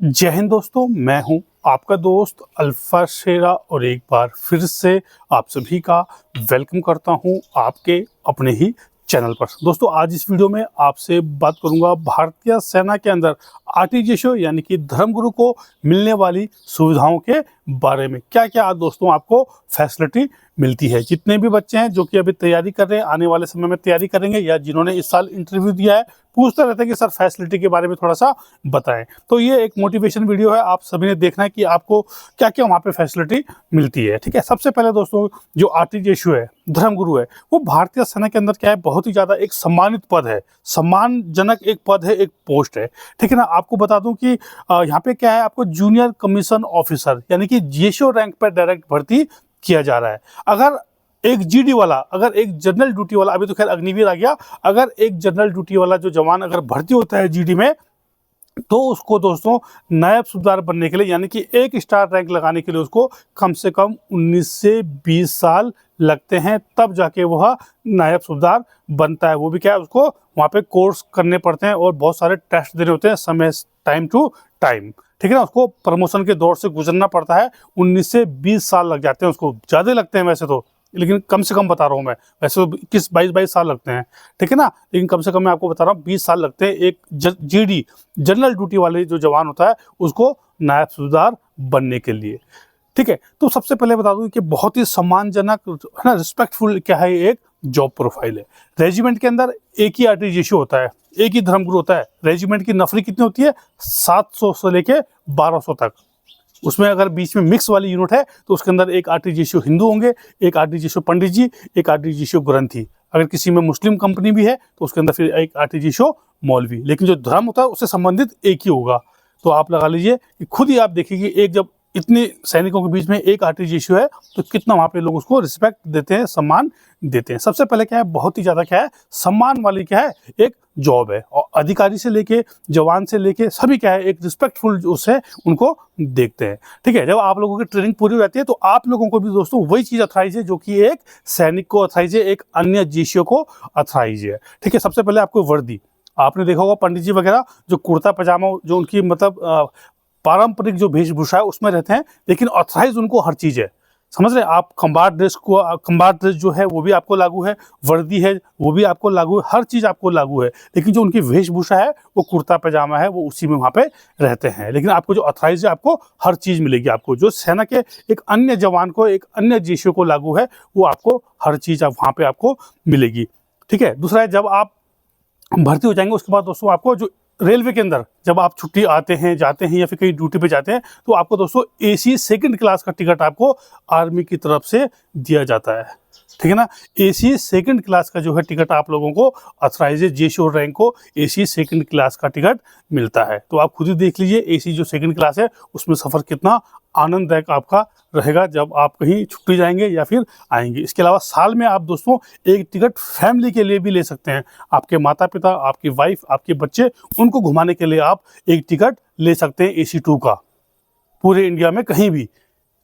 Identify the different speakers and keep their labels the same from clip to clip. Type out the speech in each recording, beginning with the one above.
Speaker 1: जय हिंद दोस्तों, मैं हूं आपका दोस्त अल्फा शेरा और एक बार फिर से आप सभी का वेलकम करता हूं आपके अपने ही चैनल पर। दोस्तों, आज इस वीडियो में आपसे बात करूंगा भारतीय सेना के अंदर आरटीजीएसओ यानी कि धर्मगुरु को मिलने वाली सुविधाओं के बारे में। क्या क्या आज दोस्तों आपको फैसिलिटी मिलती है। जितने भी बच्चे हैं जो कि अभी तैयारी कर रहे हैं, आने वाले समय में तैयारी करेंगे, या जिन्होंने इस साल इंटरव्यू दिया है, पूछते रहते हैं कि सर फैसिलिटी के बारे में थोड़ा सा बताएं। तो ये एक मोटिवेशन वीडियो है, आप सभी ने देखना है कि आपको क्या क्या वहाँ पे फैसिलिटी मिलती है। ठीक है, सबसे पहले दोस्तों जो आरटीजीएसओ है, धर्मगुरु है, वो भारतीय सेना के अंदर क्या है, बहुत ही ज़्यादा एक सम्मानित पद है, सम्मानजनक एक पद है, एक पोस्ट है। ठीक है ना। आपको बता दूं कि यहाँ पे क्या है, आपको जूनियर कमीशन ऑफिसर यानी कि जीएसओ रैंक पर डायरेक्ट भर्ती किया जा रहा है। अगर एक जीडी वाला, अगर एक जनरल ड्यूटी वाला, अभी तो खैर अग्निवीर आ गया, अगर एक जनरल ड्यूटी वाला जो जवान अगर भर्ती होता है जीडी में, तो उसको दोस्तों नायब सूबेदार बनने के लिए यानी कि एक स्टार रैंक लगाने के लिए उसको कम से कम 19 से 20 साल लगते हैं, तब जाके वह नायब सूबेदार बनता है। वो भी क्या है, उसको वहाँ पे कोर्स करने पड़ते हैं और बहुत सारे टेस्ट देने होते हैं समय टाइम टू टाइम। ठीक है ना। उसको प्रमोशन के दौर से गुजरना पड़ता है। 19 से 20 साल लग जाते हैं, उसको ज़्यादा लगते हैं वैसे तो, लेकिन कम से कम बता रहा हूँ मैं, वैसे तो 21-22 साल लगते हैं। ठीक है ना, लेकिन कम से कम मैं आपको बता रहा हूँ 20 साल लगते हैं एक जीडी जनरल ड्यूटी वाले जो जवान होता है उसको नायब सूबेदार बनने के लिए। ठीक है, तो सबसे पहले बता दूं कि बहुत ही सम्मानजनक है ना, रिस्पेक्टफुल क्या है, एक जॉब प्रोफाइल है। रेजिमेंट के अंदर एक ही आरटीजीएसओ होता है, एक ही धर्मगुरु होता है। रेजिमेंट की नफरी कितनी होती है, 700 से लेके 1200 तक। उसमें अगर बीच में मिक्स वाली यूनिट है तो उसके अंदर एक आरटीजीएसओ हिंदू होंगे, एक आरटीजीएसओ पंडित जी, एक आरटीजीएसओ ग्रंथी। अगर किसी में मुस्लिम कंपनी भी है तो उसके अंदर फिर एक आरटीजीएसओ मौलवी। लेकिन जो धर्म होता है उससे संबंधित एक ही होगा। तो आप लगा लीजिए कि खुद ही आप देखिए कि एक जब इतने सैनिकों के बीच में एक आरटीजीएसओ है तो कितना वहाँ पे लोग उसको रिस्पेक्ट देते हैं, सम्मान देते हैं। सबसे पहले क्या है, बहुत ही ज़्यादा क्या है, सम्मान वाली क्या है, एक जॉब है। और अधिकारी से लेके जवान से लेके सभी क्या है, एक रिस्पेक्टफुल उससे उनको देखते हैं। ठीक है, जब आप लोगों की ट्रेनिंग पूरी हो जाती है तो आप लोगों को भी दोस्तों वही चीज़ अथराइज है जो कि एक सैनिक को अथराइज है, एक अन्य जीएसओ को अथराइज है। ठीक है, सबसे पहले आपको वर्दी, आपने देखा होगा पंडित जी वगैरह जो कुर्ता पजामा, जो उनकी मतलब पारंपरिक जो वेशभूषा है उसमें रहते हैं, लेकिन ऑथराइज उनको हर चीज़ है। समझ रहे हैं आप। कंबार ड्रेस को, कंबार ड्रेस जो है वो भी आपको लागू है, वर्दी है वो भी आपको लागू है, हर चीज़ आपको लागू है। लेकिन जो उनकी वेशभूषा है वो कुर्ता पजामा है, वो उसी में वहाँ पे रहते हैं। लेकिन आपको जो ऑथराइज है आपको हर चीज़ मिलेगी। आपको जो सेना के एक अन्य जवान को, एक अन्य जीएसओ को लागू है, वो आपको हर चीज़ वहाँ पर आपको मिलेगी। ठीक है, दूसरा है, जब आप भर्ती हो जाएंगे उसके बाद दोस्तों आपको जो रेलवे के अंदर जब आप छुट्टी आते हैं, जाते हैं, या फिर कहीं ड्यूटी पे जाते हैं, तो आपको दोस्तों एसी सेकंड क्लास का टिकट आपको आर्मी की तरफ से दिया जाता है। ठीक है ना। एसी सेकंड क्लास का जो है टिकट आप लोगों को अथराइज जीएसओ रैंक को एसी सेकंड क्लास का टिकट मिलता है। तो आप खुद ही देख लीजिए एसी जो सेकंड क्लास है उसमें सफ़र कितना आनंददायक आपका रहेगा जब आप कहीं छुट्टी जाएंगे या फिर आएंगे। इसके अलावा साल में आप दोस्तों एक टिकट फैमिली के लिए भी ले सकते हैं। आपके माता पिता, आपकी वाइफ, आपके बच्चे, उनको घुमाने के लिए आप एक टिकट ले सकते हैं AC 2 का, पूरे इंडिया में कहीं भी।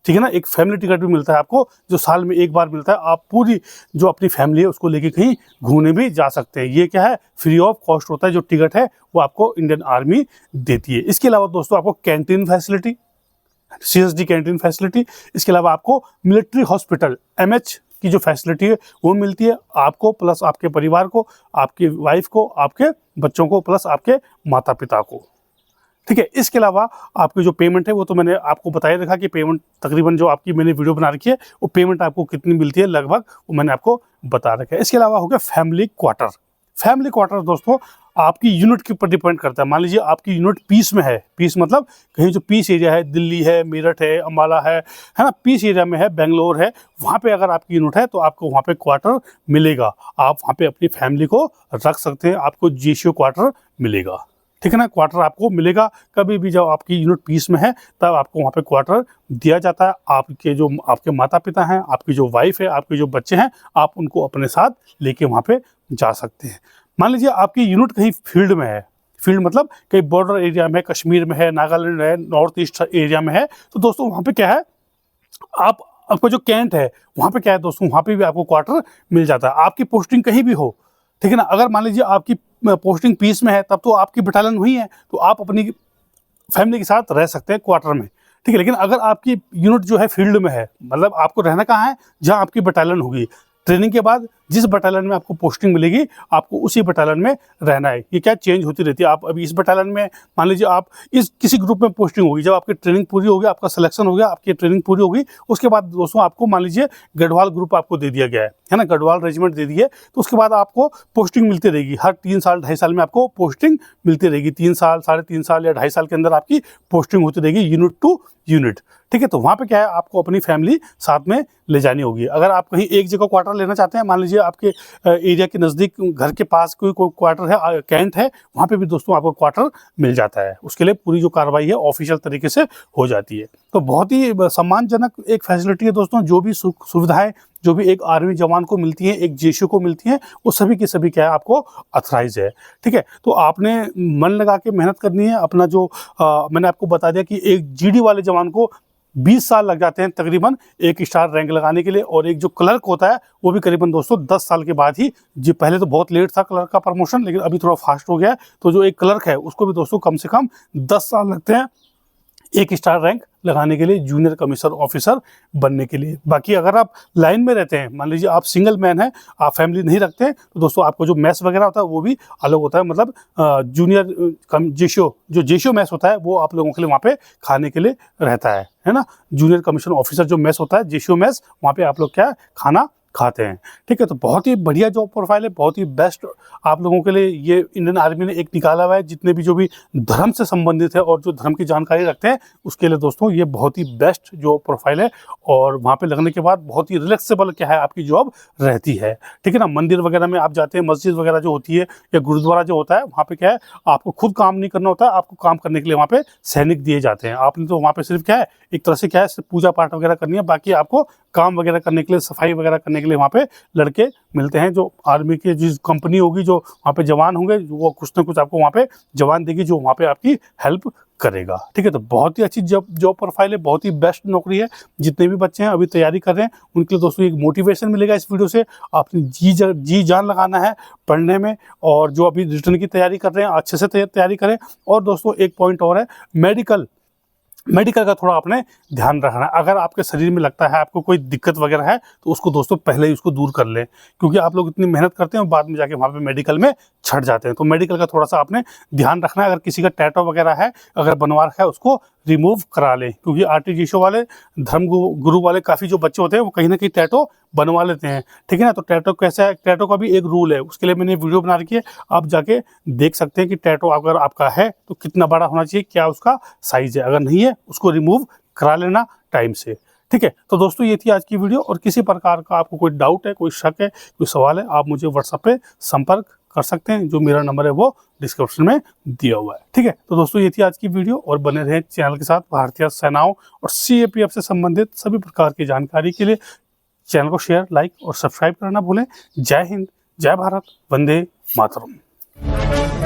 Speaker 1: ठीक है ना, एक फैमिली टिकट भी मिलता है आपको जो साल में एक बार मिलता है। आप पूरी जो अपनी फैमिली है उसको लेके कहीं घूमने भी जा सकते हैं। ये क्या है, फ्री ऑफ कॉस्ट होता है। जो टिकट है वो आपको इंडियन आर्मी देती है। इसके अलावा दोस्तों आपको canteen facility, CSD canteen facility, इसके अलावा आपको मिलिट्री हॉस्पिटल MH की जो फैसिलिटी है वो मिलती है आपको, प्लस आपके परिवार को, आपकी वाइफ को, आपके बच्चों को, प्लस आपके माता पिता को। ठीक है, इसके अलावा आपकी जो पेमेंट है वो तो मैंने आपको बताया रखा कि पेमेंट तकरीबन जो आपकी मैंने वीडियो बना रखी है वो पेमेंट आपको कितनी मिलती है लगभग, वो मैंने आपको बता रखा है। इसके अलावा हो गया फैमिली क्वार्टर। फैमिली क्वार्टर दोस्तों आपकी यूनिट के ऊपर डिपेंड करता है। मान लीजिए आपकी यूनिट पीस में है, पीस मतलब कहीं जो पीस एरिया है, दिल्ली है, मेरठ है, अम्बाला है ना, पीस एरिया में है, बेंगलोर है, वहाँ पे अगर आपकी यूनिट है तो आपको वहाँ पे क्वार्टर मिलेगा। आप वहाँ पे अपनी फैमिली को रख सकते हैं, आपको जीएसओ क्वार्टर मिलेगा। ठीक है ना, क्वार्टर आपको मिलेगा। कभी भी जब आपकी यूनिट पीस में है तब आपको वहाँ पे क्वार्टर दिया जाता है। आपके जो आपके माता पिता हैं, आपकी जो वाइफ है, आपके जो बच्चे हैं, आप उनको अपने साथ लेके वहाँ पे जा सकते हैं। मान लीजिए आपकी यूनिट कहीं फील्ड में है, फील्ड मतलब कहीं बॉर्डर एरिया में, कश्मीर में है, नागालैंड है, नॉर्थ ईस्ट एरिया में है, तो दोस्तों वहाँ पे क्या है, आपको जो कैंट है वहाँ पे क्या है दोस्तों, वहाँ पे भी आपको क्वार्टर मिल जाता है। आपकी पोस्टिंग कहीं भी हो, ठीक है ना, अगर मान लीजिए आपकी पोस्टिंग पीस में है तब तो आपकी बटालियन हुई है, तो आप अपनी फैमिली के साथ रह सकते हैं क्वार्टर में, ठीक है। लेकिन अगर आपकी यूनिट जो है फील्ड में है, मतलब आपको रहना कहाँ है, जहाँ आपकी बटालियन होगी, ट्रेनिंग के बाद जिस बटालियन में आपको पोस्टिंग मिलेगी आपको उसी बटालियन में रहना है। ये क्या चेंज होती रहती है। आप अभी इस बटालियन में, मान लीजिए आप इस किसी ग्रुप में पोस्टिंग होगी, जब आपकी ट्रेनिंग पूरी होगी, आपका सिलेक्शन हो गया, आपकी ट्रेनिंग पूरी होगी, उसके बाद दोस्तों आपको मान लीजिए गढ़वाल ग्रुप आपको दे दिया गया है ना, गढ़वाल रेजिमेंट दे दिए, तो उसके बाद आपको पोस्टिंग मिलती रहेगी। हर 3 साल 2.5 साल में आपको पोस्टिंग मिलती रहेगी। 3 साल, 3.5 साल या 2.5 साल के अंदर आपकी पोस्टिंग होती रहेगी यूनिट टू यूनिट, ठीक है। तो वहाँ पे क्या है, आपको अपनी फैमिली साथ में ले जानी होगी। अगर आप कहीं एक जगह क्वार्टर लेना चाहते हैं, मान लीजिए आपके एरिया के नज़दीक घर के पास कोई क्वार्टर है, कैंट है, वहाँ पे भी दोस्तों आपको क्वार्टर मिल जाता है। उसके लिए पूरी जो कार्रवाई है ऑफिशियल तरीके से हो जाती है। तो बहुत ही सम्मानजनक एक फैसिलिटी है दोस्तों। जो भी सुविधाएं जो भी एक आर्मी जवान को मिलती है, एक जेशो को मिलती हैं, वो सभी की सभी क्या है, आपको अथराइज है, ठीक है। तो आपने मन लगा के मेहनत करनी है। अपना जो मैंने आपको बता दिया कि एक जीडी वाले जवान को 20 साल लग जाते हैं तकरीबन 1 स्टार रैंक लगाने के लिए, और एक जो क्लर्क होता है वो भी करीबन दोस्तों 10 साल के बाद ही, जी पहले तो बहुत लेट था क्लर्क का प्रमोशन, लेकिन अभी थोड़ा फास्ट हो गया है। तो जो एक क्लर्क है उसको भी दोस्तों कम से कम 10 साल लगते हैं 1 स्टार रैंक लगाने के लिए, जूनियर कमीशन ऑफिसर बनने के लिए। बाकी अगर आप लाइन में रहते हैं, मान लीजिए आप सिंगल मैन हैं, आप फैमिली नहीं रखते हैं, तो दोस्तों आपको जो मैस वगैरह होता है वो भी अलग होता है। मतलब जूनियर जेशो मैस होता है वो आप लोगों के लिए वहाँ पे खाने के लिए रहता है ना। जूनियर कमीशन ऑफिसर जो मैस होता है, जेशो मैस, वहाँ पे आप लोग क्या खाना खाते हैं, ठीक है। तो बहुत ही बढ़िया जॉब प्रोफाइल है, बहुत ही बेस्ट आप लोगों के लिए ये इंडियन आर्मी ने एक निकाला हुआ है। जितने भी जो भी धर्म से संबंधित है और जो धर्म की जानकारी रखते हैं उसके लिए दोस्तों ये बहुत ही बेस्ट जॉब प्रोफाइल है। और वहाँ पे लगने के बाद बहुत ही रिलैक्सेबल क्या है आपकी जॉब रहती है, ठीक है ना। मंदिर वगैरह में आप जाते हैं, मस्जिद वगैरह जो होती है या गुरुद्वारा जो होता है, वहाँ पे क्या है, आपको खुद काम नहीं करना होता है, आपको काम करने के लिए वहाँ पे सैनिक दिए जाते हैं। आपने तो वहाँ पे सिर्फ क्या है, एक तरह से क्या है, पूजा पाठ वगैरह करनी है, बाकी आपको काम वगैरह करने के लिए, सफाई वगैरह करने के लिए वहाँ पे लड़के मिलते हैं। जो आर्मी की जिस कंपनी होगी, जो वहाँ पे जवान होंगे, वो कुछ ना कुछ आपको वहाँ पे जवान देगी जो वहाँ पे आपकी हेल्प करेगा, ठीक है। तो बहुत ही अच्छी जॉब प्रोफाइल है, बहुत ही बेस्ट नौकरी है। जितने भी बच्चे हैं अभी तैयारी कर रहे हैं उनके लिए दोस्तों एक मोटिवेशन मिलेगा इस वीडियो से। आपने जी जान लगाना है पढ़ने में, और जो अभी रिटर्न की तैयारी कर रहे हैं अच्छे से तैयारी करें। और दोस्तों एक पॉइंट और है, मेडिकल का थोड़ा आपने ध्यान रखना है। अगर आपके शरीर में लगता है आपको कोई दिक्कत वगैरह है तो उसको दोस्तों पहले ही उसको दूर कर लें, क्योंकि आप लोग इतनी मेहनत करते हैं और बाद में जाके वहाँ पे मेडिकल में छट जाते हैं। तो मेडिकल का थोड़ा सा आपने ध्यान रखना है। अगर किसी का टैटो वगैरह है, अगर बनवा रखा है, उसको रिमूव करा लें, क्योंकि आर्टिजीशो वाले, धर्म गुरु वाले काफ़ी जो बच्चे होते हैं वो कहीं ना कहीं टैटो बनवा लेते हैं, ठीक है ना। तो टैटो कैसा है, टैटो का भी एक रूल है, उसके लिए मैंने वीडियो बना रखी है, आप जाके देख सकते हैं कि टैटो अगर आपका है तो कितना बड़ा होना चाहिए, क्या उसका साइज़ है। अगर नहीं है उसको रिमूव करा लेना टाइम से, ठीक है। तो दोस्तों ये थी आज की वीडियो, और किसी प्रकार का आपको कोई डाउट है, कोई शक है, कोई सवाल है, आप मुझे व्हाट्सएप पे संपर्क कर सकते हैं। जो मेरा नंबर है वो डिस्क्रिप्शन में दिया हुआ है, ठीक है। तो दोस्तों ये थी आज की वीडियो, और बने रहे चैनल के साथ। भारतीय सेनाओं और CAPF से संबंधित सभी प्रकार की जानकारी के लिए चैनल को शेयर, लाइक और सब्सक्राइब करना भूलें। जय हिंद, जय भारत, वंदे मातरम।